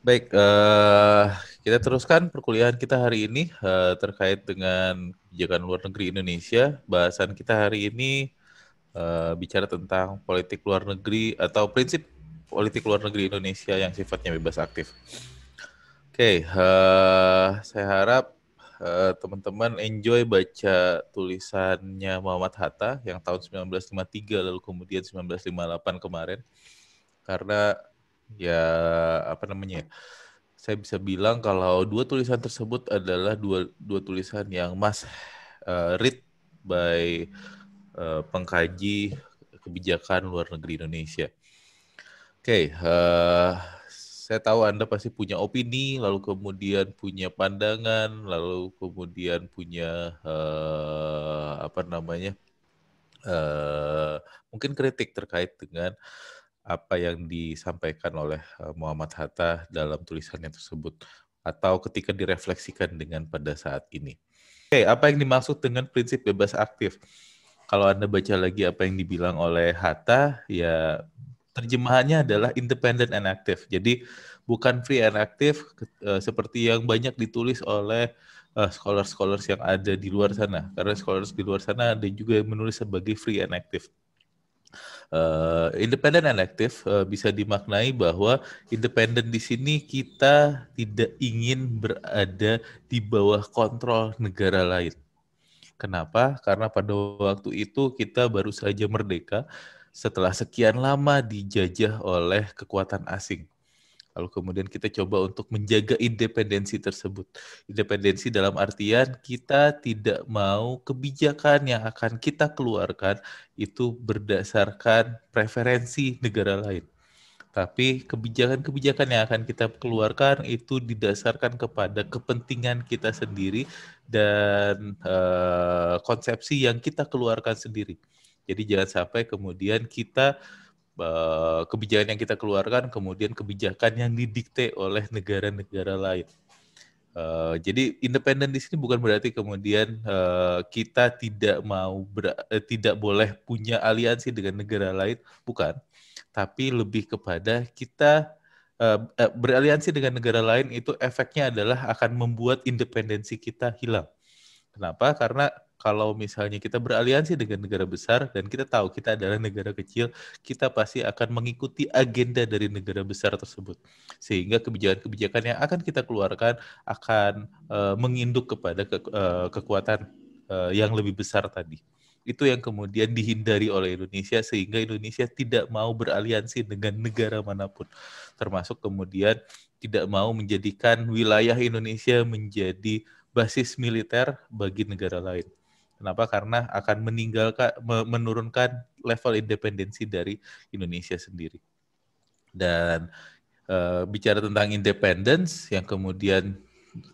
Baik, kita teruskan perkuliahan kita hari ini terkait dengan kebijakan luar negeri Indonesia. Bahasan kita hari ini bicara tentang politik luar negeri atau prinsip politik luar negeri Indonesia yang sifatnya bebas aktif. Oke, saya harap teman-teman enjoy baca tulisannya Muhammad Hatta yang tahun 1953 lalu kemudian 1958 kemarin. Karena ya apa namanya? Saya bisa bilang kalau dua tulisan tersebut adalah dua tulisan yang must read by pengkaji kebijakan luar negeri Indonesia. Oke, saya tahu Anda pasti punya opini, lalu kemudian punya pandangan, lalu kemudian punya apa namanya, mungkin kritik terkait dengan apa yang disampaikan oleh Muhammad Hatta dalam tulisannya tersebut, atau ketika direfleksikan dengan pada saat ini. Oke, apa yang dimaksud dengan prinsip bebas aktif? Kalau Anda baca lagi apa yang dibilang oleh Hatta, ya terjemahannya adalah independent and active. Jadi bukan free and active seperti yang banyak ditulis oleh scholars-scholars yang ada di luar sana. Karena scholars di luar sana ada juga yang menulis sebagai free and active. Independent and active bisa dimaknai bahwa independen di sini kita tidak ingin berada di bawah kontrol negara lain. Kenapa? Karena pada waktu itu kita baru saja merdeka setelah sekian lama dijajah oleh kekuatan asing. Lalu kemudian kita coba untuk menjaga independensi tersebut. Independensi dalam artian kita tidak mau kebijakan yang akan kita keluarkan itu berdasarkan preferensi negara lain. Tapi kebijakan-kebijakan yang akan kita keluarkan itu didasarkan kepada kepentingan kita sendiri dan konsepsi yang kita keluarkan sendiri. Jadi jangan sampai kemudian kita kebijakan yang kita keluarkan kemudian kebijakan yang didikte oleh negara-negara lain. Jadi independen di sini bukan berarti kemudian kita tidak boleh punya aliansi dengan negara lain, bukan. Tapi lebih kepada kita beraliansi dengan negara lain itu efeknya adalah akan membuat independensi kita hilang. Kenapa? Karena kalau misalnya kita beraliansi dengan negara besar dan kita tahu kita adalah negara kecil, kita pasti akan mengikuti agenda dari negara besar tersebut. Sehingga kebijakan-kebijakan yang akan kita keluarkan akan menginduk kepada kekuatan yang lebih besar tadi. Itu yang kemudian dihindari oleh Indonesia sehingga Indonesia tidak mau beraliansi dengan negara manapun. Termasuk kemudian tidak mau menjadikan wilayah Indonesia menjadi basis militer bagi negara lain. Kenapa? Karena akan menurunkan level independensi dari Indonesia sendiri. Dan bicara tentang independence yang kemudian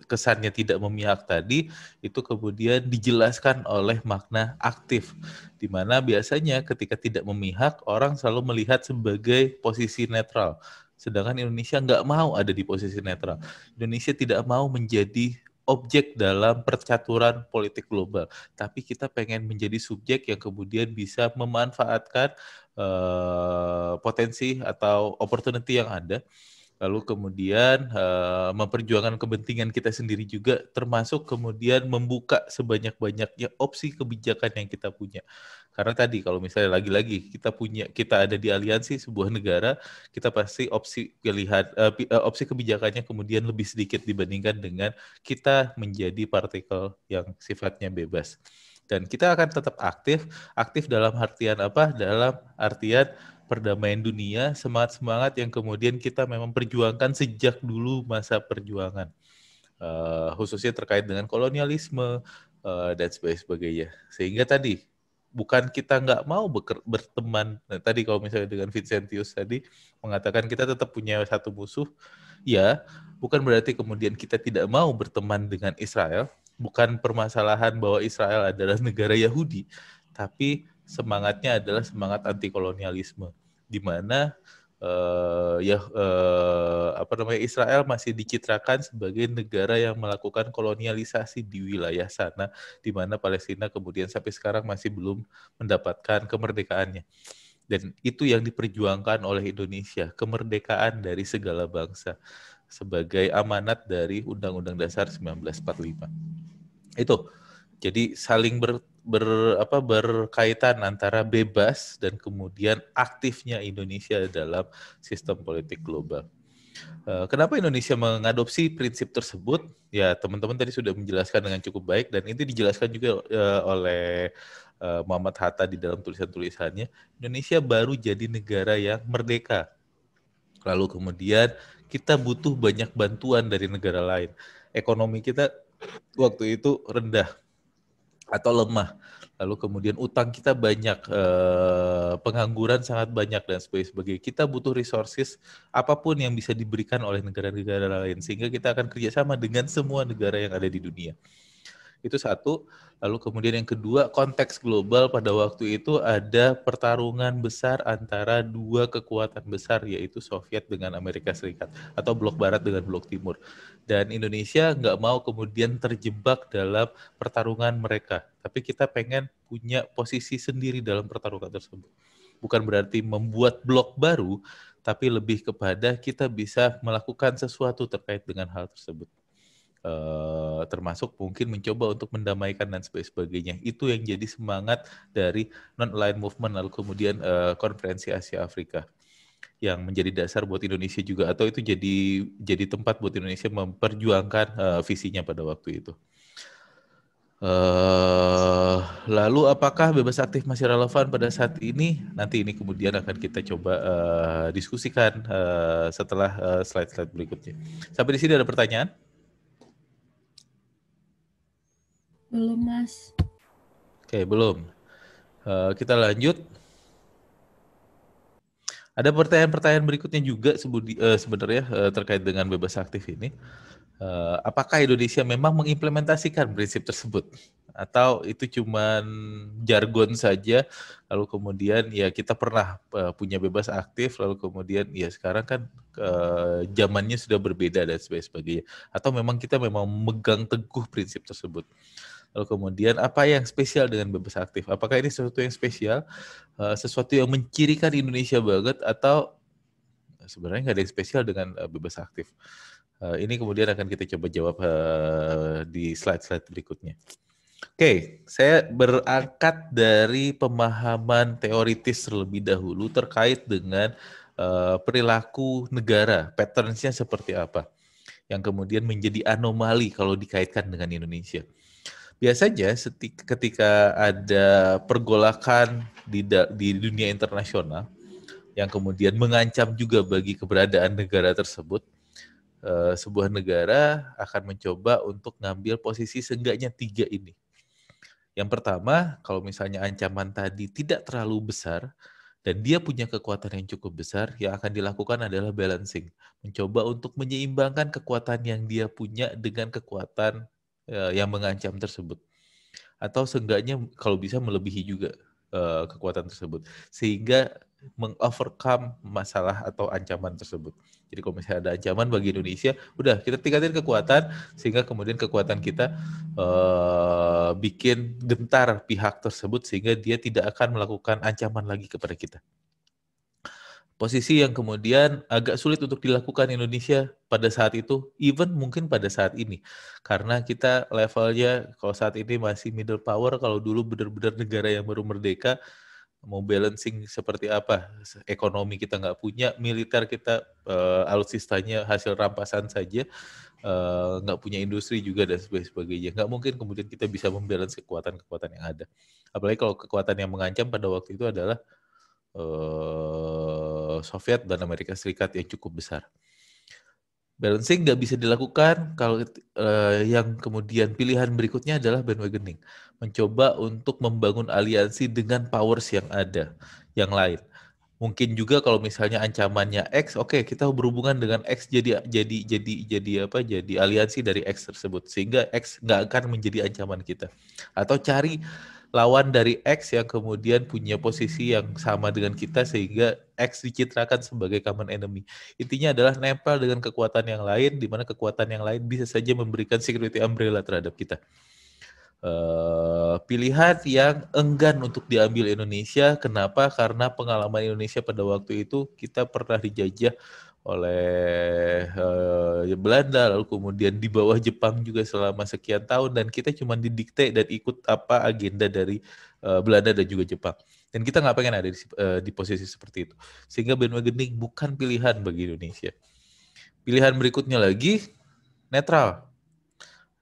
kesannya tidak memihak tadi, itu kemudian dijelaskan oleh makna aktif, di mana biasanya ketika tidak memihak, orang selalu melihat sebagai posisi netral. Sedangkan Indonesia nggak mau ada di posisi netral. Indonesia tidak mau menjadi objek dalam percaturan politik global, tapi kita pengen menjadi subjek yang kemudian bisa memanfaatkan potensi atau opportunity yang ada, lalu kemudian memperjuangkan kepentingan kita sendiri juga, termasuk kemudian membuka sebanyak-banyaknya opsi kebijakan yang kita punya. Karena tadi kalau misalnya lagi-lagi kita ada di aliansi sebuah negara, kita pasti opsi kebijakannya kemudian lebih sedikit dibandingkan dengan kita menjadi partikel yang sifatnya bebas. Dan kita akan tetap aktif dalam artian apa? Dalam artian perdamaian dunia, semangat-semangat yang kemudian kita memang perjuangkan sejak dulu masa perjuangan. Khususnya terkait dengan kolonialisme dan sebagainya. Sehingga tadi, bukan kita nggak mau berteman. Nah, tadi kalau misalnya dengan Vincentius tadi, mengatakan kita tetap punya satu musuh, ya, bukan berarti kemudian kita tidak mau berteman dengan Israel, bukan permasalahan bahwa Israel adalah negara Yahudi, tapi semangatnya adalah semangat anti kolonialisme, di mana Israel masih dicitrakan sebagai negara yang melakukan kolonialisasi di wilayah sana, di mana Palestina kemudian sampai sekarang masih belum mendapatkan kemerdekaannya. Dan itu yang diperjuangkan oleh Indonesia, kemerdekaan dari segala bangsa sebagai amanat dari Undang-Undang Dasar 1945. Itu. Jadi saling berkaitan antara bebas dan kemudian aktifnya Indonesia dalam sistem politik global. Kenapa Indonesia mengadopsi prinsip tersebut? Ya, teman-teman tadi sudah menjelaskan dengan cukup baik dan itu dijelaskan juga oleh Muhammad Hatta di dalam tulisan-tulisannya. Indonesia baru jadi negara yang merdeka. Lalu kemudian kita butuh banyak bantuan dari negara lain. Ekonomi kita waktu itu rendah atau lemah. Lalu kemudian utang kita banyak, pengangguran sangat banyak dan sebagainya. Kita butuh resources apapun yang bisa diberikan oleh negara-negara lain sehingga kita akan kerjasama dengan semua negara yang ada di dunia. Itu satu. Lalu kemudian yang kedua, konteks global pada waktu itu ada pertarungan besar antara dua kekuatan besar yaitu Soviet dengan Amerika Serikat atau blok barat dengan blok timur. Dan Indonesia nggak mau kemudian terjebak dalam pertarungan mereka. Tapi kita pengen punya posisi sendiri dalam pertarungan tersebut. Bukan berarti membuat blok baru, tapi lebih kepada kita bisa melakukan sesuatu terkait dengan hal tersebut. Termasuk mungkin mencoba untuk mendamaikan dan sebagainya. Itu yang jadi semangat dari non-aligned movement lalu kemudian konferensi Asia Afrika yang menjadi dasar buat Indonesia juga atau itu jadi tempat buat Indonesia memperjuangkan visinya pada waktu itu. Lalu apakah bebas aktif masih relevan pada saat ini? Nanti ini kemudian akan kita coba diskusikan setelah slide-slide berikutnya. Sampai di sini ada pertanyaan? Belum, Mas. Oke, belum. Kita lanjut. Ada pertanyaan-pertanyaan berikutnya juga sebenarnya terkait dengan bebas aktif ini. Apakah Indonesia memang mengimplementasikan prinsip tersebut? Atau itu cuman jargon saja, lalu kemudian ya kita pernah punya bebas aktif, lalu kemudian ya sekarang kan zamannya sudah berbeda dan sebagainya. Atau memang kita memang memegang teguh prinsip tersebut. Lalu kemudian apa yang spesial dengan bebas aktif? Apakah ini sesuatu yang spesial, sesuatu yang mencirikan Indonesia banget, atau sebenarnya nggak ada yang spesial dengan bebas aktif? Ini kemudian akan kita coba jawab di slide-slide berikutnya. Oke, saya berangkat dari pemahaman teoritis terlebih dahulu terkait dengan perilaku negara, patterns-nya seperti apa, yang kemudian menjadi anomali kalau dikaitkan dengan Indonesia. Biasanya ketika ada pergolakan di dunia internasional yang kemudian mengancam juga bagi keberadaan negara tersebut, sebuah negara akan mencoba untuk ngambil posisi seenggaknya 3 ini. Yang pertama, kalau misalnya ancaman tadi tidak terlalu besar dan dia punya kekuatan yang cukup besar, yang akan dilakukan adalah balancing. Mencoba untuk menyeimbangkan kekuatan yang dia punya dengan kekuatan yang mengancam tersebut. Atau seenggaknya kalau bisa melebihi juga kekuatan tersebut. Sehingga mengovercome masalah atau ancaman tersebut. Jadi kalau misalnya ada ancaman bagi Indonesia, udah kita tingkatin kekuatan sehingga kemudian kekuatan kita bikin gentar pihak tersebut sehingga dia tidak akan melakukan ancaman lagi kepada kita. Posisi yang kemudian agak sulit untuk dilakukan Indonesia pada saat itu, even mungkin pada saat ini. Karena kita levelnya kalau saat ini masih middle power, kalau dulu benar-benar negara yang baru merdeka, mau balancing seperti apa? Ekonomi kita nggak punya, militer kita alutsistanya hasil rampasan saja, nggak punya industri juga dan sebagainya. Nggak mungkin kemudian kita bisa membalance kekuatan-kekuatan yang ada. Apalagi kalau kekuatan yang mengancam pada waktu itu adalah Soviet dan Amerika Serikat yang cukup besar. Balancing nggak bisa dilakukan kalau yang kemudian pilihan berikutnya adalah bandwagoning. Mencoba untuk membangun aliansi dengan powers yang ada, yang lain. Mungkin juga kalau misalnya ancamannya X, oke, kita berhubungan dengan X jadi aliansi dari X tersebut sehingga X nggak akan menjadi ancaman kita. Atau cari lawan dari X yang kemudian punya posisi yang sama dengan kita sehingga X dicitrakan sebagai common enemy. Intinya adalah nempel dengan kekuatan yang lain, di mana kekuatan yang lain bisa saja memberikan security umbrella terhadap kita. Pilihan yang enggan untuk diambil Indonesia. Kenapa? Karena pengalaman Indonesia pada waktu itu kita pernah dijajah oleh Belanda, lalu kemudian di bawah Jepang juga selama sekian tahun, dan kita cuma didikte dan ikut apa agenda dari Belanda dan juga Jepang. Dan kita nggak pengen ada di posisi seperti itu. Sehingga bandwagoning bukan pilihan bagi Indonesia. Pilihan berikutnya lagi, netral,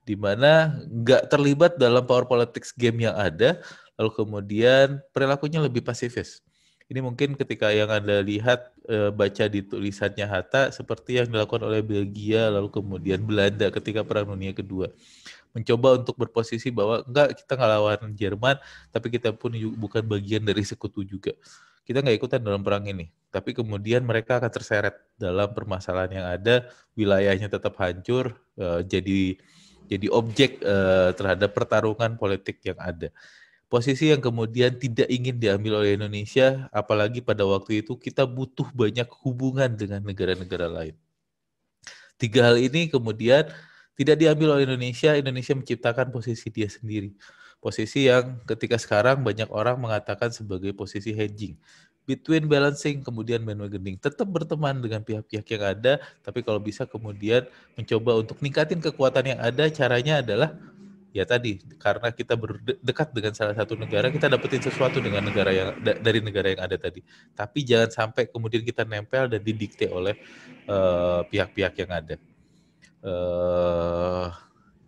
di mana nggak terlibat dalam power politics game yang ada, lalu kemudian perilakunya lebih pasifis. Ini mungkin ketika yang Anda lihat, baca di tulisannya Hatta, seperti yang dilakukan oleh Belgia, lalu kemudian Belanda ketika Perang Dunia Kedua. Mencoba untuk berposisi bahwa enggak, kita nggak lawan Jerman, tapi kita pun bukan bagian dari sekutu juga. Kita nggak ikutan dalam perang ini. Tapi kemudian mereka akan terseret dalam permasalahan yang ada, wilayahnya tetap hancur, jadi objek terhadap pertarungan politik yang ada. Posisi yang kemudian tidak ingin diambil oleh Indonesia, apalagi pada waktu itu kita butuh banyak hubungan dengan negara-negara lain. Tiga hal ini kemudian tidak diambil oleh Indonesia, Indonesia menciptakan posisi dia sendiri. Posisi yang ketika sekarang banyak orang mengatakan sebagai posisi hedging. Between balancing, kemudian bandwagoning. Tetap berteman dengan pihak-pihak yang ada, tapi kalau bisa kemudian mencoba untuk ningkatin kekuatan yang ada, caranya adalah ya tadi, karena kita berdekat dengan salah satu negara, kita dapetin sesuatu dengan negara yang dari negara yang ada tadi. Tapi jangan sampai kemudian kita nempel dan didikte oleh pihak-pihak yang ada.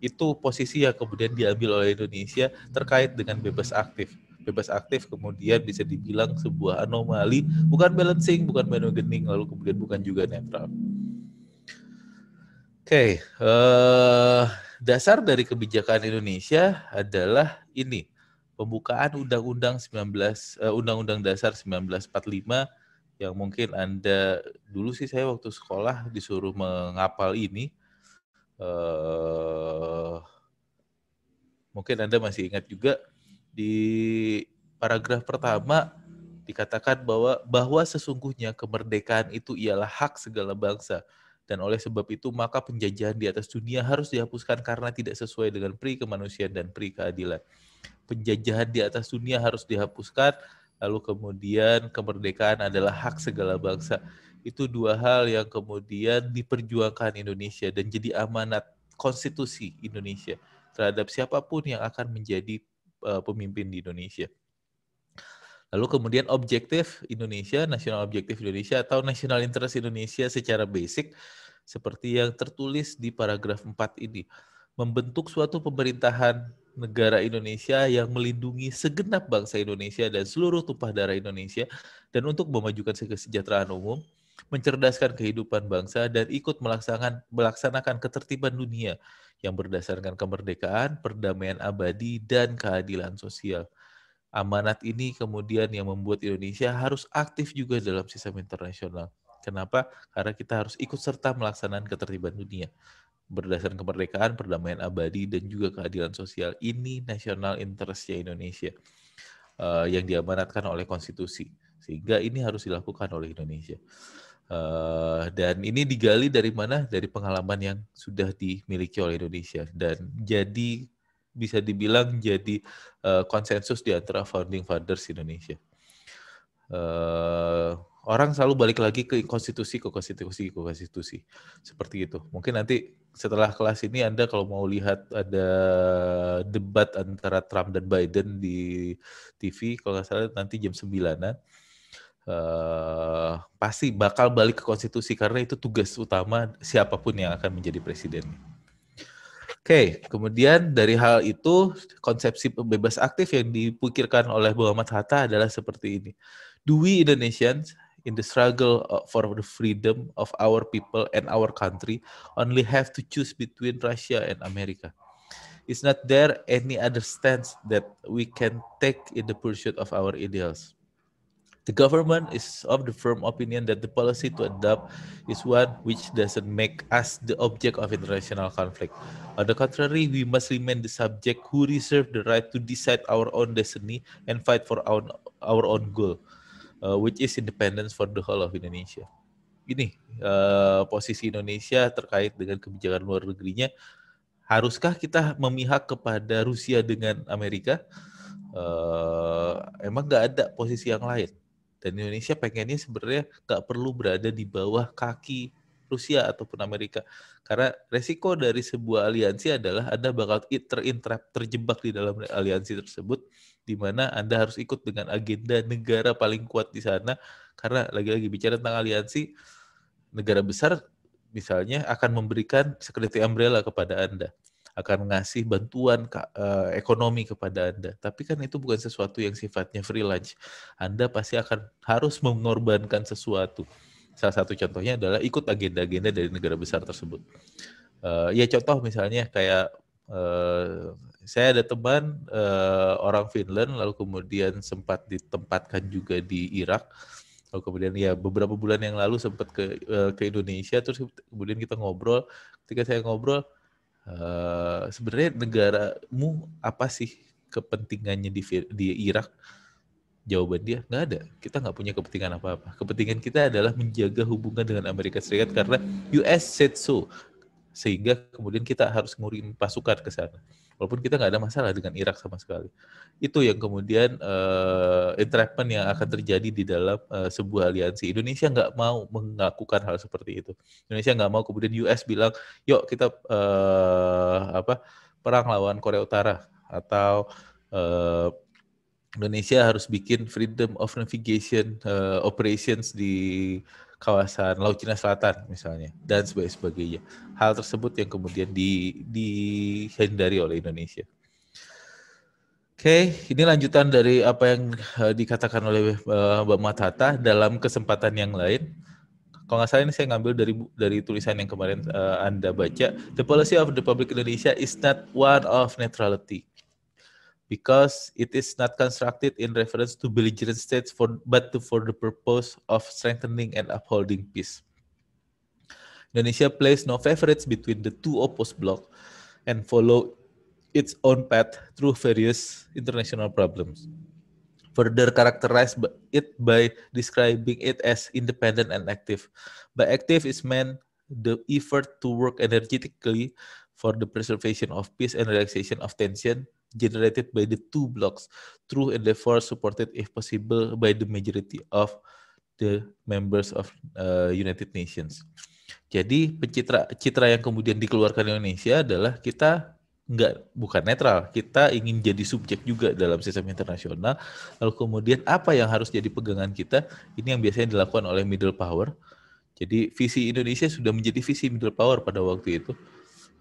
Itu posisi yang kemudian diambil oleh Indonesia terkait dengan bebas aktif. Bebas aktif kemudian bisa dibilang sebuah anomali, bukan balancing, bukan bandwagoning, lalu kemudian bukan juga netral. Oke, dasar dari kebijakan Indonesia adalah ini, pembukaan Undang-Undang Undang-Undang Dasar 1945, yang mungkin Anda dulu sih saya waktu sekolah disuruh menghafal ini. Mungkin Anda masih ingat juga di paragraf pertama dikatakan bahwa sesungguhnya kemerdekaan itu ialah hak segala bangsa, dan oleh sebab itu maka penjajahan di atas dunia harus dihapuskan karena tidak sesuai dengan pri kemanusiaan dan pri keadilan. Penjajahan di atas dunia harus dihapuskan, lalu kemudian kemerdekaan adalah hak segala bangsa. Itu dua hal yang kemudian diperjuangkan Indonesia dan jadi amanat konstitusi Indonesia terhadap siapapun yang akan menjadi pemimpin di Indonesia. Lalu kemudian objektif Indonesia, nasional objektif Indonesia atau national interest Indonesia secara basic seperti yang tertulis di paragraf 4 ini. Membentuk suatu pemerintahan negara Indonesia yang melindungi segenap bangsa Indonesia dan seluruh tumpah darah Indonesia, dan untuk memajukan kesejahteraan umum, mencerdaskan kehidupan bangsa, dan ikut melaksanakan ketertiban dunia yang berdasarkan kemerdekaan, perdamaian abadi, dan keadilan sosial. Amanat ini kemudian yang membuat Indonesia harus aktif juga dalam sistem internasional. Kenapa? Karena kita harus ikut serta melaksanakan ketertiban dunia berdasarkan kemerdekaan, perdamaian abadi, dan juga keadilan sosial. Ini national interest-nya Indonesia yang diamanatkan oleh konstitusi. Sehingga ini harus dilakukan oleh Indonesia. Dan ini digali dari mana? Dari pengalaman yang sudah dimiliki oleh Indonesia. Dan jadi bisa dibilang jadi konsensus di antara founding fathers Indonesia. Orang selalu balik lagi ke konstitusi. Seperti itu. Mungkin nanti setelah kelas ini Anda kalau mau lihat ada debat antara Trump dan Biden di TV, kalau nggak salah nanti jam 9-an. Pasti bakal balik ke konstitusi karena itu tugas utama siapapun yang akan menjadi presiden. Oke, kemudian dari hal itu konsepsi bebas aktif yang dipikirkan oleh Muhammad Hatta adalah seperti ini. Do we Indonesians in the struggle for the freedom of our people and our country only have to choose between Russia and America? Is not there any other stance that we can take in the pursuit of our ideals? The government is of the firm opinion that the policy to adopt is one which doesn't make us the object of international conflict. On the contrary, we must remain the subject who reserve the right to decide our own destiny and fight for our own goal, which is independence for the whole of Indonesia. Ini posisi Indonesia terkait dengan kebijakan luar negerinya Haruskah kita memihak kepada Rusia dengan Amerika? Emang nggak ada posisi yang lain. Dan Indonesia pengennya sebenarnya nggak perlu berada di bawah kaki Rusia ataupun Amerika. Karena resiko dari sebuah aliansi adalah Anda bakal terjebak di dalam aliansi tersebut, di mana Anda harus ikut dengan agenda negara paling kuat di sana. Karena lagi-lagi bicara tentang aliansi, negara besar misalnya akan memberikan security umbrella kepada Anda, akan ngasih bantuan ekonomi kepada Anda. Tapi kan itu bukan sesuatu yang sifatnya free lunch. Anda pasti akan harus mengorbankan sesuatu. Salah satu contohnya adalah ikut agenda-agenda dari negara besar tersebut. Ya contoh misalnya kayak saya ada teman orang Finland, lalu kemudian sempat ditempatkan juga di Irak. Lalu kemudian ya beberapa bulan yang lalu sempat ke Indonesia, terus kemudian kita ngobrol. Ketika saya ngobrol, sebenarnya negaramu apa sih kepentingannya di Irak? Jawaban dia, nggak ada. Kita nggak punya kepentingan apa-apa. Kepentingan kita adalah menjaga hubungan dengan Amerika Serikat karena US said so. Sehingga kemudian kita harus ngurim pasukan ke sana. Walaupun kita nggak ada masalah dengan Irak sama sekali. Itu yang kemudian entrapment yang akan terjadi di dalam sebuah aliansi. Indonesia nggak mau melakukan hal seperti itu. Indonesia nggak mau kemudian US bilang, yuk kita perang lawan Korea Utara, atau Indonesia harus bikin freedom of navigation operations di kawasan Laut Cina Selatan misalnya, dan sebagainya. Hal tersebut yang kemudian dihindari oleh Indonesia. Oke, ini lanjutan dari apa yang dikatakan oleh Mbak Matata dalam kesempatan yang lain. Kalau nggak salah ini saya ngambil dari tulisan yang kemarin Anda baca. The policy of the Republic Indonesia is not one of neutrality, because it is not constructed in reference to belligerent states, but for the purpose of strengthening and upholding peace. Indonesia plays no favorites between the two opposed blocs and follow its own path through various international problems. Further characterize it by describing it as independent and active. By active is meant the effort to work energetically for the preservation of peace and relaxation of tension generated by the two blocs through endeavor supported if possible by the majority of the members of United Nations. Jadi citra yang kemudian dikeluarkan Indonesia adalah kita bukan netral, kita ingin jadi subjek juga dalam sistem internasional. Lalu kemudian apa yang harus jadi pegangan kita, ini yang biasanya dilakukan oleh middle power. Jadi visi Indonesia sudah menjadi visi middle power pada waktu itu.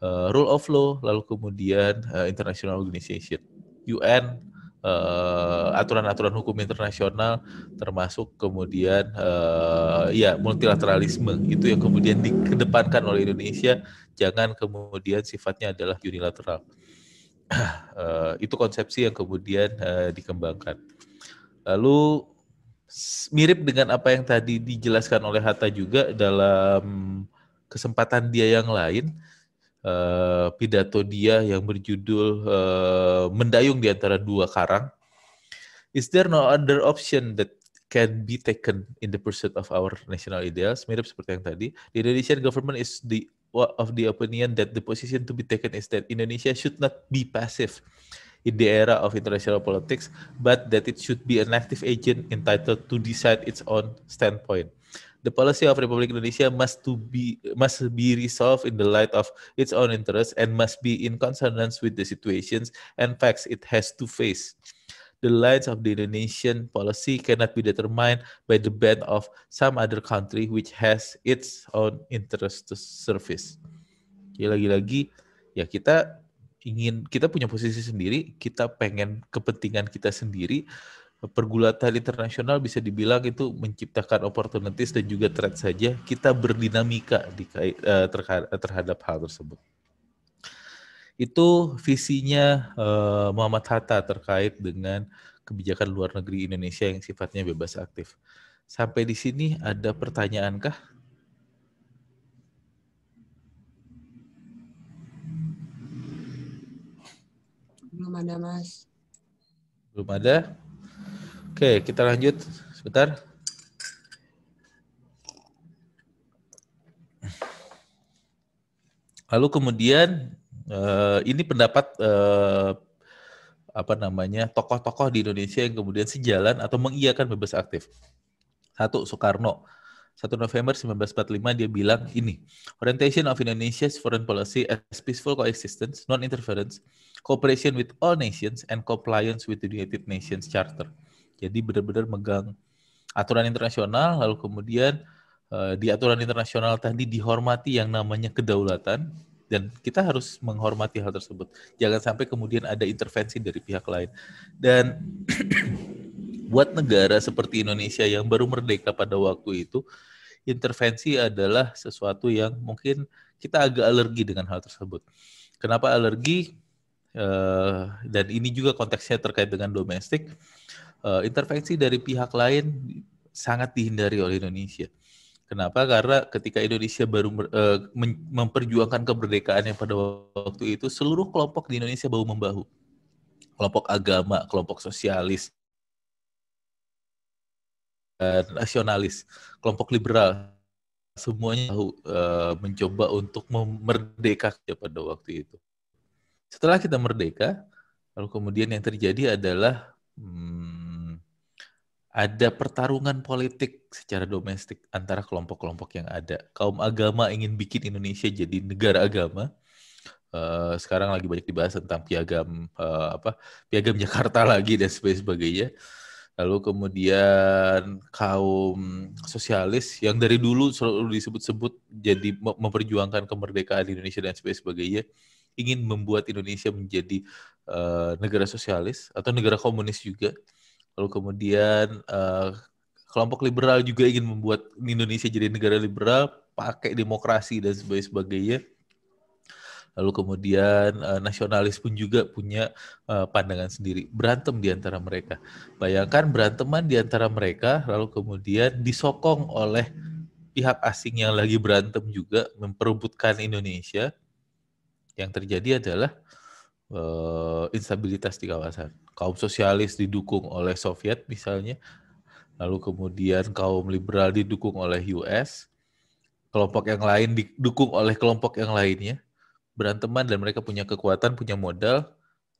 Rule of law, lalu kemudian international organization, UN, aturan-aturan hukum internasional, termasuk kemudian ya multilateralisme, itu yang kemudian dikedepankan oleh Indonesia. Jangan kemudian sifatnya adalah unilateral. Itu konsepsi yang kemudian dikembangkan. Lalu mirip dengan apa yang tadi dijelaskan oleh Hatta juga dalam kesempatan dia yang lain. Pidato dia yang berjudul Mendayung di Antara Dua Karang. Is there no other option that can be taken in the pursuit of our national ideals? Mirip seperti yang tadi. The Indonesian government is of the opinion that the position to be taken is that Indonesia should not be passive in the era of international politics, but that it should be an active agent entitled to decide its own standpoint. The policy of Republic Indonesia must be resolved in the light of its own interests and must be in consonance with the situations and facts it has to face. The lines of the Indonesian policy cannot be determined by the bent of some other country which has its own interest to service. Lagi-lagi ya kita punya posisi sendiri, kita pengen kepentingan kita sendiri. Pergulatan internasional bisa dibilang itu menciptakan opportunities dan juga threat saja. Kita berdinamika terhadap hal tersebut. Itu visinya Muhammad Hatta terkait dengan kebijakan luar negeri Indonesia yang sifatnya bebas aktif. Sampai di sini ada pertanyaankah? Belum ada, Mas. Belum ada? Oke, kita lanjut sebentar. Lalu kemudian Ini pendapat tokoh-tokoh di Indonesia yang kemudian sejalan atau mengiyakan bebas aktif. Satu, Soekarno. 1 November 1945 dia bilang ini, orientation of Indonesia's foreign policy as peaceful coexistence, non-interference, cooperation with all nations, and compliance with the United Nations Charter. Jadi benar-benar megang aturan internasional, lalu kemudian di aturan internasional tadi dihormati yang namanya kedaulatan, dan kita harus menghormati hal tersebut. Jangan sampai kemudian ada intervensi dari pihak lain. Dan buat negara seperti Indonesia yang baru merdeka pada waktu itu, intervensi adalah sesuatu yang mungkin kita agak alergi dengan hal tersebut. Kenapa alergi? Dan ini juga konteksnya terkait dengan domestik. Intervensi dari pihak lain sangat dihindari oleh Indonesia. Kenapa? Karena ketika Indonesia baru memperjuangkan kemerdekaannya pada waktu itu, seluruh kelompok di Indonesia bahu-membahu. Kelompok agama, kelompok sosialis, nasionalis, kelompok liberal, semuanya mencoba untuk memerdekakan pada waktu itu. Setelah kita merdeka, lalu kemudian yang terjadi adalah ada pertarungan politik secara domestik antara kelompok-kelompok yang ada. Kaum agama ingin bikin Indonesia jadi negara agama. Sekarang lagi banyak dibahas tentang piagam Jakarta lagi dan sebagainya. Lalu kemudian kaum sosialis yang dari dulu selalu disebut-sebut jadi memperjuangkan kemerdekaan Indonesia dan sebagainya, ingin membuat Indonesia menjadi negara sosialis atau negara komunis juga. Lalu kemudian kelompok liberal juga ingin membuat Indonesia jadi negara liberal, pakai demokrasi dan sebagainya. Lalu kemudian nasionalis pun juga punya pandangan sendiri. Berantem di antara mereka. Bayangkan beranteman di antara mereka, lalu kemudian disokong oleh pihak asing yang lagi berantem juga, memperebutkan Indonesia. Yang terjadi adalah instabilitas di kawasan. Kaum sosialis didukung oleh Soviet misalnya, lalu kemudian kaum liberal didukung oleh US, kelompok yang lain didukung oleh kelompok yang lainnya, beranteman dan mereka punya kekuatan, punya modal,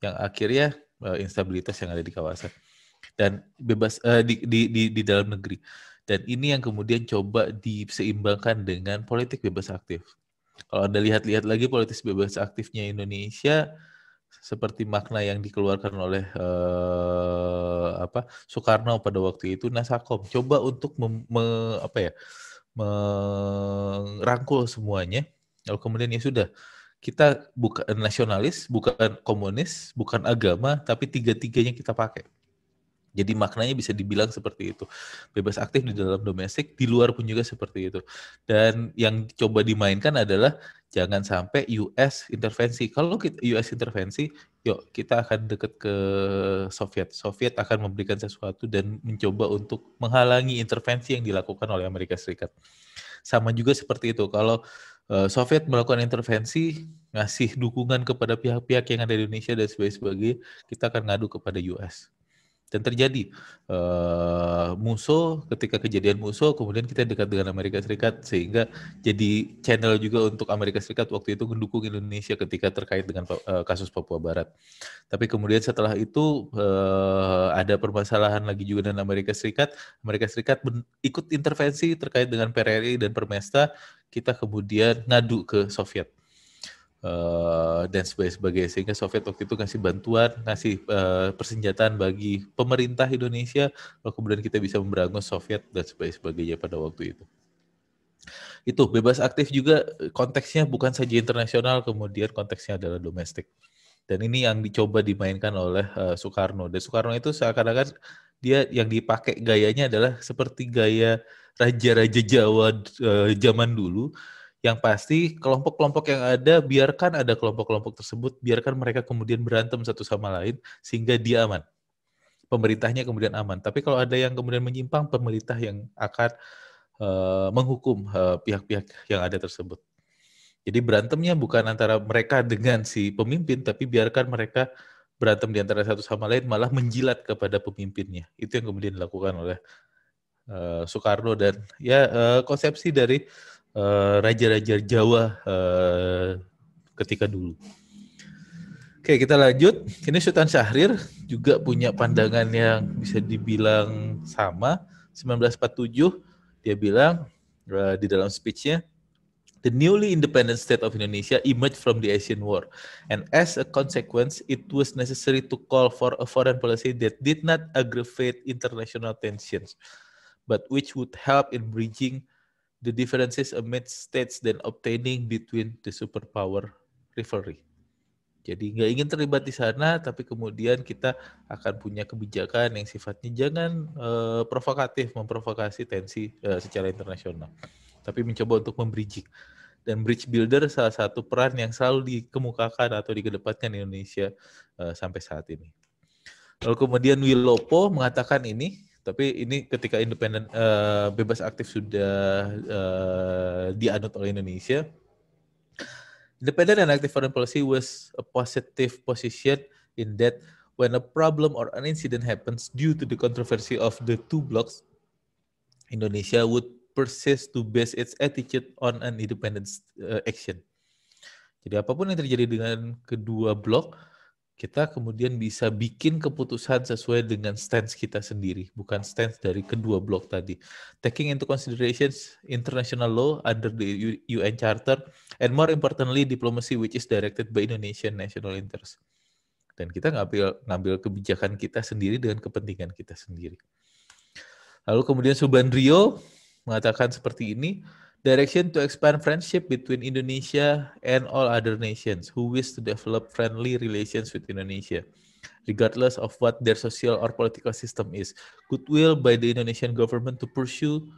yang akhirnya instabilitas yang ada di kawasan dan bebas di dalam negeri. Dan ini yang kemudian coba diseimbangkan dengan politik bebas aktif. Kalau Anda lihat-lihat lagi politik bebas aktifnya Indonesia, seperti makna yang dikeluarkan oleh Soekarno pada waktu itu, Nasakom coba untuk merangkul semuanya. Lalu kemudian ya sudah, kita bukan nasionalis, bukan komunis, bukan agama, tapi tiga-tiganya kita pakai. Jadi maknanya bisa dibilang seperti itu. Bebas aktif di dalam domestik, di luar pun juga seperti itu. Dan yang coba dimainkan adalah jangan sampai US intervensi. Kalau US intervensi, yuk kita akan dekat ke Soviet. Soviet akan memberikan sesuatu dan mencoba untuk menghalangi intervensi yang dilakukan oleh Amerika Serikat. Sama juga seperti itu. Kalau Soviet melakukan intervensi, ngasih dukungan kepada pihak-pihak yang ada di Indonesia dan sebagainya, kita akan ngadu kepada US. Dan terjadi musuh, ketika kejadian musuh, kemudian kita dekat dengan Amerika Serikat, sehingga jadi channel juga untuk Amerika Serikat waktu itu mendukung Indonesia ketika terkait dengan kasus Papua Barat. Tapi kemudian setelah itu ada permasalahan lagi juga dengan Amerika Serikat ikut intervensi terkait dengan PRRI dan Permesta, kita kemudian ngadu ke Soviet. Dan sebagainya, sehingga Soviet waktu itu ngasih bantuan, ngasih persenjataan bagi pemerintah Indonesia, lalu kemudian kita bisa memberangus Soviet dan sebagainya pada waktu itu. Itu bebas aktif juga konteksnya bukan saja internasional, kemudian konteksnya adalah domestik. Dan ini yang dicoba dimainkan oleh Soekarno. Dan Soekarno itu seakan-akan dia yang dipakai gayanya adalah seperti gaya raja-raja Jawa zaman dulu. Yang pasti kelompok-kelompok yang ada, biarkan ada kelompok-kelompok tersebut, biarkan mereka kemudian berantem satu sama lain, sehingga dia aman. Pemerintahnya kemudian aman. Tapi kalau ada yang kemudian menyimpang, pemerintah yang akan menghukum pihak-pihak yang ada tersebut. Jadi berantemnya bukan antara mereka dengan si pemimpin, tapi biarkan mereka berantem di antara satu sama lain, malah menjilat kepada pemimpinnya. Itu yang kemudian dilakukan oleh Soekarno dan konsepsi dari raja-raja Jawa ketika dulu. Oke, kita lanjut. Ini Sultan Syahrir juga punya pandangan yang bisa dibilang sama. 1947 dia bilang di dalam speech-nya, the newly independent state of Indonesia emerged from the Asian War, and as a consequence, it was necessary to call for a foreign policy that did not aggravate international tensions, but which would help in bridging the differences amid states then obtaining between the superpower rivalry. Jadi nggak ingin terlibat di sana, tapi kemudian kita akan punya kebijakan yang sifatnya jangan provokatif, memprovokasi tensi secara internasional, tapi mencoba untuk membridging. Dan bridge builder salah satu peran yang selalu dikemukakan atau dikedepankan di Indonesia sampai saat ini. Lalu kemudian Wilopo mengatakan ini, tapi ini ketika independen bebas aktif sudah dianut oleh Indonesia. Independent and active foreign policy was a positive position in that when a problem or an incident happens due to the controversy of the two blocs, Indonesia would persist to base its attitude on an independent action. Jadi apapun yang terjadi dengan kedua blok, kita kemudian bisa bikin keputusan sesuai dengan stance kita sendiri, bukan stance dari kedua blok tadi. Taking into consideration international law under the UN Charter, and more importantly, diplomacy which is directed by Indonesian national interest. Dan kita ngambil kebijakan kita sendiri dengan kepentingan kita sendiri. Lalu kemudian Subandrio mengatakan seperti ini, direction to expand friendship between Indonesia and all other nations who wish to develop friendly relations with Indonesia, regardless of what their social or political system is. Goodwill by the Indonesian government to pursue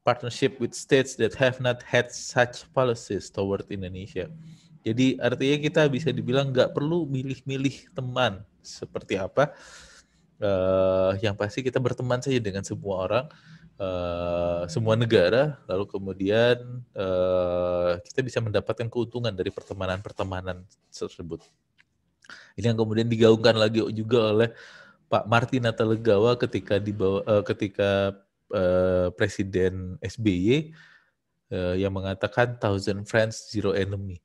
partnership with states that have not had such policies toward Indonesia. Jadi artinya kita bisa dibilang nggak perlu milih-milih teman seperti apa. Yang pasti kita berteman saja dengan semua orang. Semua negara, lalu kemudian kita bisa mendapatkan keuntungan dari pertemanan-pertemanan tersebut. Ini yang kemudian digaungkan lagi juga oleh Pak Martin Natalegawa ketika Presiden SBY yang mengatakan 1,000 friends, 0 enemy.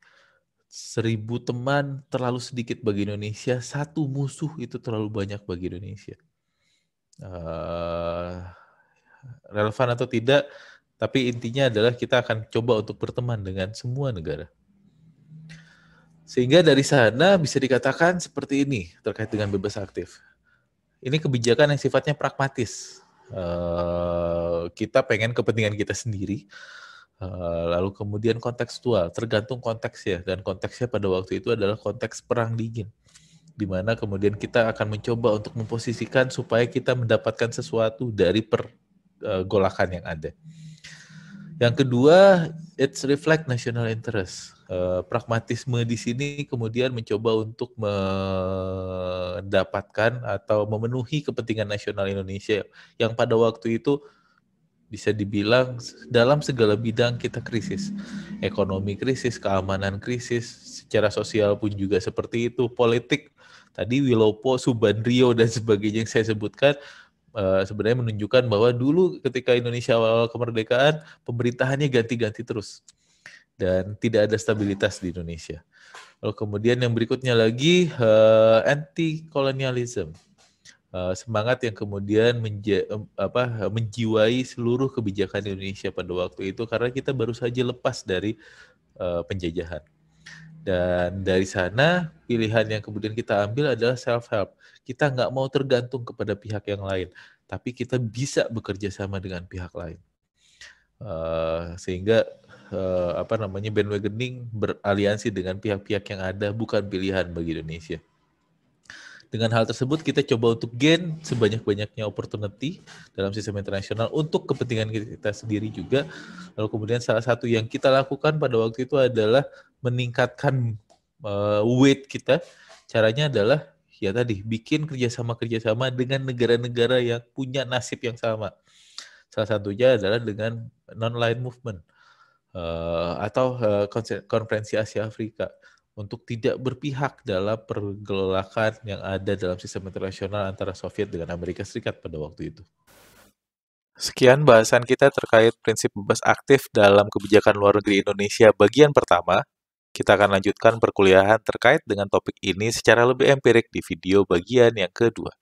1,000 teman terlalu sedikit bagi Indonesia, 1 musuh itu terlalu banyak bagi Indonesia. Relevan atau tidak, tapi intinya adalah kita akan coba untuk berteman dengan semua negara. Sehingga dari sana bisa dikatakan seperti ini terkait dengan bebas aktif. Ini kebijakan yang sifatnya pragmatis. Kita pengen kepentingan kita sendiri, lalu kemudian kontekstual, tergantung konteksnya, dan konteksnya pada waktu itu adalah konteks perang dingin, di mana kemudian kita akan mencoba untuk memposisikan supaya kita mendapatkan sesuatu dari pergolakan yang ada. Yang kedua, it's reflect national interest. Pragmatisme di sini kemudian mencoba untuk mendapatkan atau memenuhi kepentingan nasional Indonesia yang pada waktu itu bisa dibilang dalam segala bidang kita krisis. Ekonomi krisis, keamanan krisis, secara sosial pun juga seperti itu, politik. Tadi Wilopo, Subandrio, dan sebagainya yang saya sebutkan sebenarnya menunjukkan bahwa dulu ketika Indonesia awal kemerdekaan, pemerintahannya ganti-ganti terus. Dan tidak ada stabilitas di Indonesia. Lalu kemudian yang berikutnya lagi, anti-kolonialism. Semangat yang kemudian menjiwai seluruh kebijakan Indonesia pada waktu itu karena kita baru saja lepas dari penjajahan. Dan dari sana pilihan yang kemudian kita ambil adalah self-help. Kita nggak mau tergantung kepada pihak yang lain, tapi kita bisa bekerja sama dengan pihak lain. Sehingga bandwagoning beraliansi dengan pihak-pihak yang ada bukan pilihan bagi Indonesia. Dengan hal tersebut kita coba untuk gain sebanyak-banyaknya opportunity dalam sistem internasional untuk kepentingan kita sendiri juga. Lalu kemudian salah satu yang kita lakukan pada waktu itu adalah meningkatkan weight kita. Caranya adalah ya tadi bikin kerjasama dengan negara-negara yang punya nasib yang sama. Salah satunya adalah dengan non-aligned movement atau konferensi Asia Afrika untuk tidak berpihak dalam pergolakan yang ada dalam sistem internasional antara Soviet dengan Amerika Serikat pada waktu itu. Sekian bahasan kita terkait prinsip bebas aktif dalam kebijakan luar negeri Indonesia bagian pertama. Kita akan lanjutkan perkuliahan terkait dengan topik ini secara lebih empirik di video bagian yang kedua.